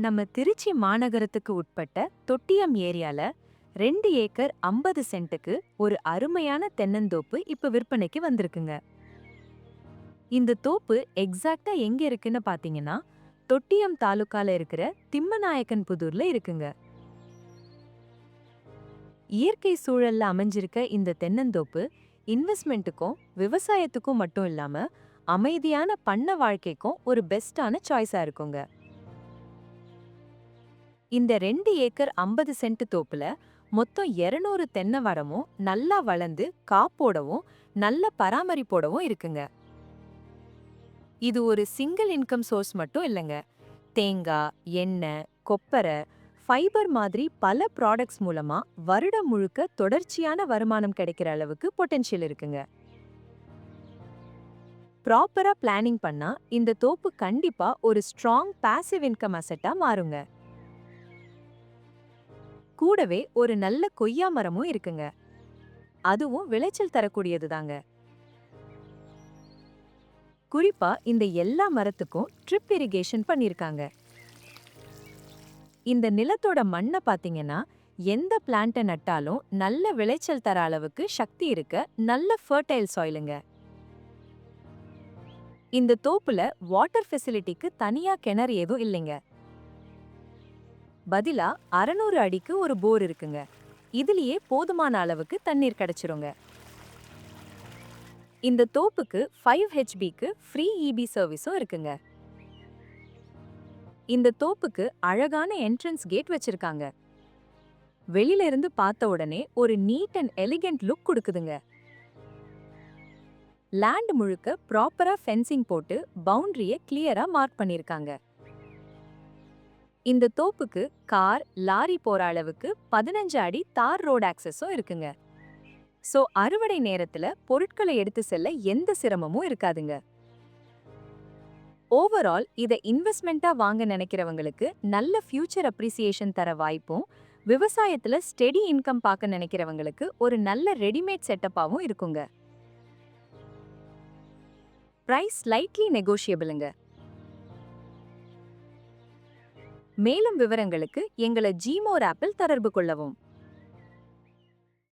நம்ம திருச்சி மாநகரத்துக்கு உட்பட்ட தொட்டியம் ஏரியால 2 ஏக்கர் 50 சென்ட்டுக்கு ஒரு அருமையான தென்னந்தோப்பு இப்ப விற்பனைக்கு வந்திருக்குங்க. இந்த தோப்பு எக்ஸாக்ட்டா எங்க இருக்குன்னு பாத்தீங்கன்னா, தொட்டியம் தாலுகால இருக்கிற திம்மநாயக்கன் புதூர்ல இருக்குங்க. இயற்கை சூழல்ல அமைஞ்சிருக்க இந்த தென்னந்தோப்பு இன்வெஸ்ட்மெண்ட்டுக்கும் விவசாயத்துக்கும் மட்டும் இல்லாம அமைதியான பண்ண வாழ்க்கைக்கும் ஒரு பெஸ்டான சாய்ஸா இருக்குங்க. இந்த 2 ஏக்கர் 50 சென்ட் தோப்புல மொத்தம் 200 தென்னை மரமும் நல்லா வளர்ந்து காப்போடவும் நல்ல பராமரிப்போடவும் இருக்குங்க. இது ஒரு சிங்கிள் இன்கம் சோர்ஸ் மட்டும் இல்லைங்க. தேங்காய், எண்ணெய், கொப்பரை, ஃபைபர் மாதிரி பல ப்ராடக்ட்ஸ் மூலமா வருடம் முழுக்க தொடர்ச்சியான வருமானம் கிடைக்கிற அளவுக்கு பொட்டென்ஷியல் இருக்குங்க. ப்ராப்பரா பிளானிங் பண்ணா இந்த தோப்பு கண்டிப்பா ஒரு ஸ்ட்ராங் பாசிவ் இன்கம் அசெட்டா மாறுங்க. கூடவே ஒரு நல்ல கொய்யா மரமும் இருக்குங்க. அதுவும் விளைச்சல் தரக்கூடியது தாங்க. குறிப்பா இந்த எல்லா மரத்துக்கும் ட்ரிப் இரிகேஷன் பண்ணிருக்காங்க. இந்த நிலத்தோட மண்ணை பாத்தீங்கன்னா எந்த பிளான்ட்டை நட்டாலும் நல்ல விளைச்சல் தர அளவுக்கு சக்தி இருக்க நல்ல ஃபர்டைல் சாயிலுங்க. இந்த தோப்புல வாட்டர் ஃபெசிலிட்டிக்கு தனியா கிணறு ஏதும் இல்லைங்க. பதிலா 600 அடிக்கு ஒரு போர் இருக்குங்க. இதுலயே போதுமான அளவுக்கு தண்ணீர் கிடைச்சிருங்க. இந்த தோப்புக்கு 5 ஹெச்பிக்கு ஃப்ரீ இபி சர்வீஸும் இருக்குங்க. இந்த தோப்புக்கு அழகான என்ட்ரன்ஸ் கேட் வச்சிருக்காங்க. வெளியில இருந்து பார்த்த உடனே ஒரு நீட் அண்ட் எலிகென்ட் லுக் கொடுக்குதுங்க. லேண்ட் முழுக்க ப்ராப்பரா ஃபென்சிங் போட்டு பவுண்டரிய கிளியரா மார்க் பண்ணிருக்காங்க. இந்த தோப்புக்கு கார், லாரி போற அளவுக்கு 15 அடி தார் ரோட் ஆக்சஸும் இருக்குங்க. சோ அறுவடை நேரத்துல பொருட்களை எடுத்து செல்ல எந்த சிரமமும் இருக்காதுங்க. ஓவரால் இத இன்வெஸ்ட்மெண்டா வாங்க நினைக்கிறவங்களுக்கு நல்ல ஃபியூச்சர் அப்ரிசியேஷன் தர வாய்ப்பும், விவசாயத்துல ஸ்டெடி இன்கம் பார்க்க நினைக்கிறவங்களுக்கு ஒரு நல்ல ரெடிமேட் செட்டப்பாவும் இருக்குங்க. பிரைஸ் ஸ்லைட்லி நெகோஷியபிளுங்க. மேலும் விவரங்களுக்கு எங்களை ஜிமோர் ஆப்பில் தொடர்பு கொள்ளவும்.